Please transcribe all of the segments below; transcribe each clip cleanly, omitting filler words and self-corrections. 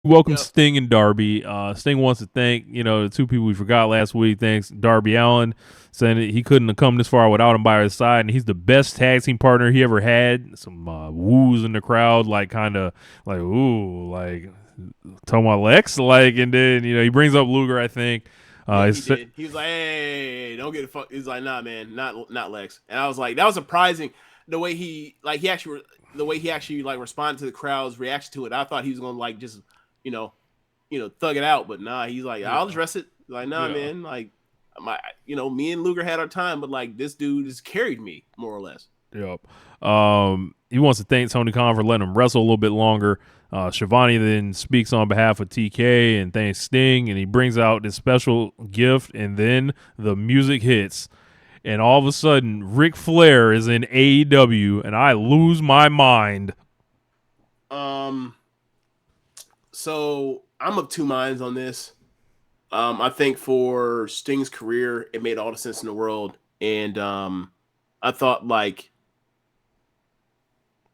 Welcome Yep. Sting and Darby. Sting wants to thank, the two people we forgot last week. Thanks Darby Allin, saying that he couldn't have come this far without him by his side, and he's the best tag team partner he ever had. Some woos in the crowd, like kind of like ooh, like talking about Lex, like, and then he brings up Luger. I think. Yeah, he It's, did. He was like, "Hey, don't get the fuck." He's like, "Nah, man, not Lex." And I was like, that was surprising. The way the way he actually like responded to the crowd's reaction to it. I thought he was gonna like just, you know, thug it out, but nah, he's like, "I'll yeah, address it." Like, nah, yeah. man, like me and Luger had our time, but like this dude has carried me more or less. Yep. He wants to thank Tony Khan for letting him wrestle a little bit longer. Shivani then speaks on behalf of TK and thanks Sting, and he brings out this special gift, and then the music hits, and all of a sudden, Ric Flair is in AEW, and I lose my mind. Um, so I'm of two minds on this. I think for Sting's career, it made all the sense in the world, and I thought like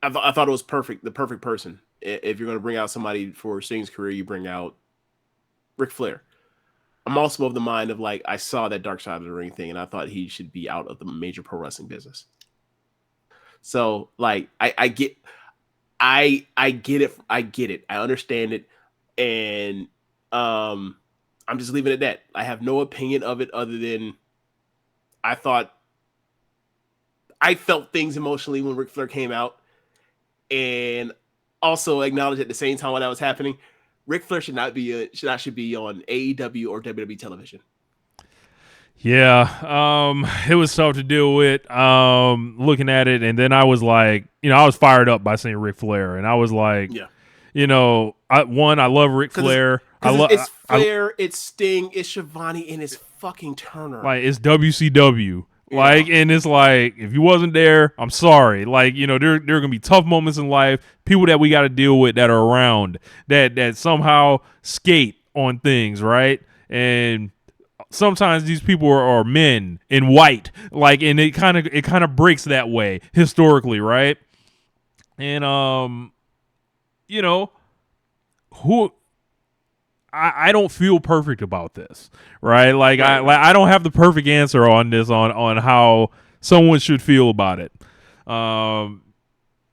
I thought it was perfect, the perfect person. If you're going to bring out somebody for Sting's career, you bring out Ric Flair. I'm also of the mind of like I saw that Dark Side of the Ring thing, and I thought he should be out of the major pro wrestling business. So like I get it. I get it. I understand it, and um, I'm just leaving it at that. I have no opinion of it other than I thought I felt things emotionally when Ric Flair came out, and also acknowledge at the same time while that was happening, Ric Flair should be on AEW or WWE television. Yeah, it was tough to deal with. Looking at it, and then I was like, I was fired up by seeing Ric Flair, and I was like, Yeah, I love Ric Flair. I because love, it's I Flair, it's Sting, it's Shivani, and it's fucking Turner. like it's WCW. Yeah, Like, and it's like if you wasn't there, I'm sorry. Like, there are gonna be tough moments in life, people that we got to deal with that are around that somehow skate on things, right? And sometimes these people are men in white, like, and it kind of breaks that way historically, right? And you know who I don't feel perfect about this, right? Like right, right. I don't have the perfect answer on this on how someone should feel about it. Um,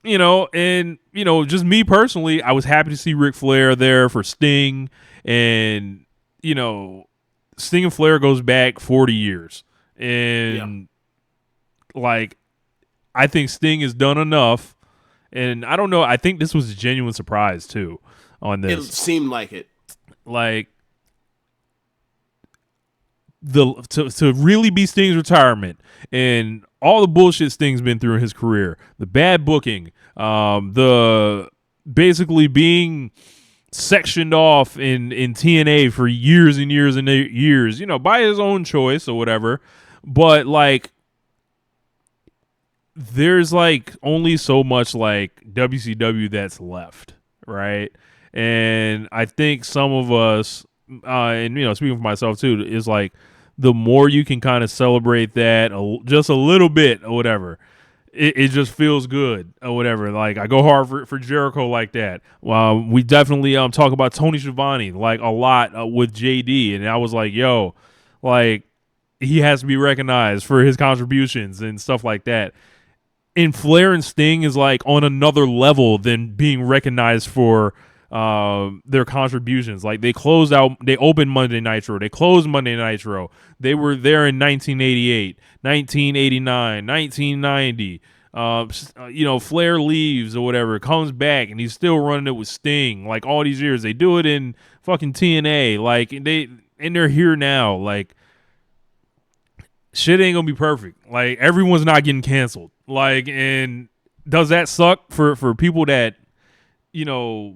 and just me personally, I was happy to see Ric Flair there for Sting, and you know, Sting and Flair goes back 40 years, Yeah, and like I think Sting has done enough, and I don't know. I think this was a genuine surprise too on it this. seemed like it. Like to really be Sting's retirement and all the bullshit Sting's been through in his career, the bad booking, the basically being sectioned off in TNA for years and years and years, by his own choice or whatever. But like, there's like only so much like WCW that's left, right? And I think some of us, and speaking for myself too, is like the more you can kind of celebrate that just a little bit or whatever, it just feels good or whatever. Like I go hard for Jericho like that. We definitely talk about Tony Schiavone like a lot with JD, and I was like, yo, like he has to be recognized for his contributions and stuff like that. And Flair and Sting is like on another level than being recognized for their contributions. Like they opened Monday Nitro, they closed Monday Nitro. They were there in 1988, 1989, 1990. Flair leaves or whatever, comes back, and he's still running it with Sting. Like all these years, they do it in fucking TNA. Like they're here now. Like shit ain't gonna be perfect. Like everyone's not getting canceled. Like, and does that suck for people that you know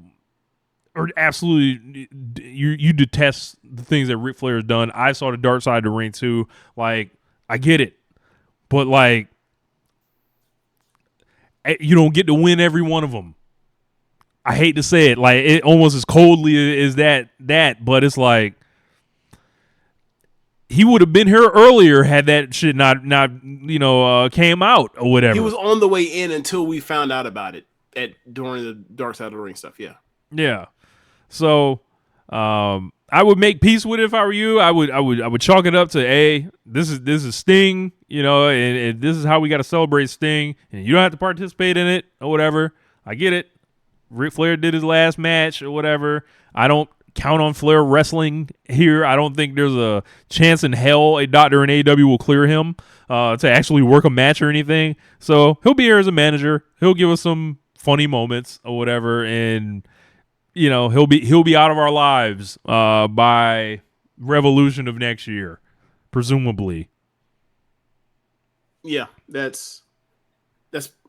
are absolutely you detest the things that Ric Flair has done? I saw the dark side of the ring too. Like, I get it, but like you don't get to win every one of them. I hate to say it, like it almost as coldly as that, but it's like he would have been here earlier had that shit not came out or He whatever. was on the way in until we found out about it during the Dark Side of the Ring stuff. Yeah, Yeah. So I would make peace with it if I were you. I would chalk it up to this is Sting, and this is how we got to celebrate Sting, and you don't have to participate in it or whatever. I get it. Ric Flair did his last match or whatever. I don't count on Flair wrestling here. I don't think there's a chance in hell a doctor in AEW will clear him to actually work a match or anything. So he'll be here as a manager. He'll give us some funny moments or whatever, and he'll be out of our lives by Revolution of next year, presumably. Yeah, that's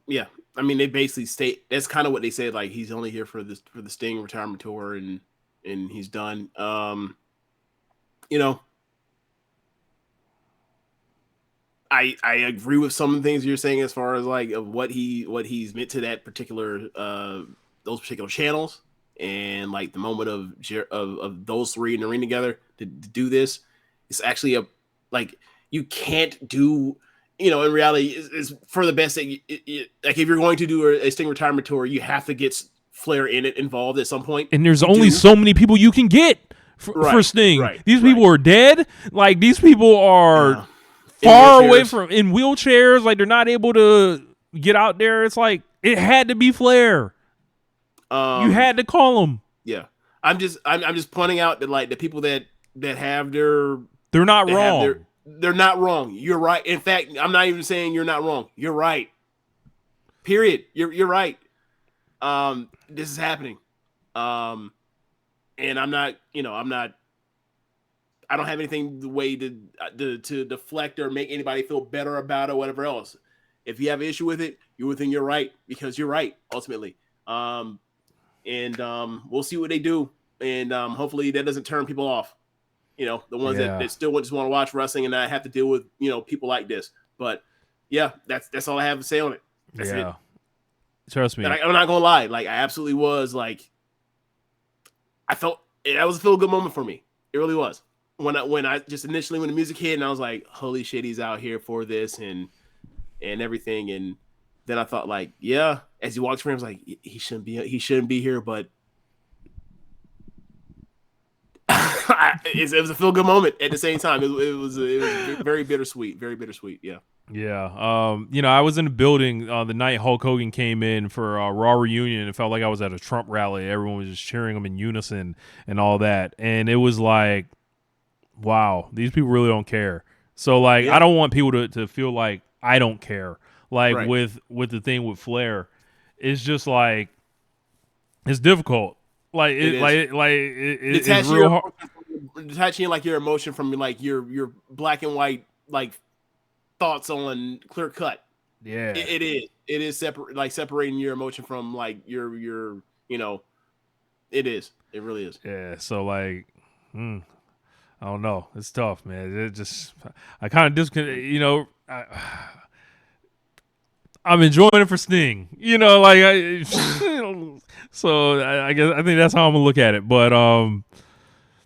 yeah. I mean, they basically state that's kind of what they said. Like he's only here for the Sting retirement tour, and he's done. You know, I agree with some of the things you're saying as far as like of what he's meant to that particular those particular channels, and like the moment of those three in the ring together to do this. It's actually like you can't do. In reality, is for the best that like if you're going to do a Sting retirement tour, you have to get Flair in it involved at some point. And there's only so many people you can get for Sting. Right, these people are dead. Like these people are far away from in wheelchairs. Like they're not able to get out there. It's like it had to be Flair. You had to call him. Yeah, I'm just pointing out that like the people that have they're not wrong. They're not wrong. You're right. In fact, I'm not even saying you're not wrong. You're right. Period. You're right. This is happening. And I'm not. I don't have anything the way to deflect or make anybody feel better about it or whatever else. If you have an issue with it, you're within your right because you're right ultimately. We'll see what they do, and hopefully that doesn't turn people off. The ones that still just want to watch wrestling and not have to deal with, people like this. But yeah, that's all I have to say on it. That's it. Trust me. And I'm not going to lie. Like I absolutely was like, I felt that was a feel good moment for me. It really was. When I just initially, when the music hit and I was like, holy shit, he's out here for this and everything. And then I thought like, yeah, as he walks around, I was like, he shouldn't be here, but it was a feel good moment at the same time. It was very bittersweet, very bittersweet. Yeah. Yeah. I was in the building the night Hulk Hogan came in for Raw Reunion. It felt like I was at a Trump rally. Everyone was just cheering him in unison and all that. And it was like, wow, these people really don't care. So like, I don't want people to feel like I don't care. Like with the thing with Flair, it's just like, it's difficult. Like it's real hard. Detaching like your emotion from like your black and white like thoughts on clear cut. Yeah, it is separate, like separating your emotion from like your it really is. Yeah, so like I don't know, it's tough, man. It just I kind of disconnect. I'm enjoying it for Sting, like so I guess I think that's how I'm gonna look at it. But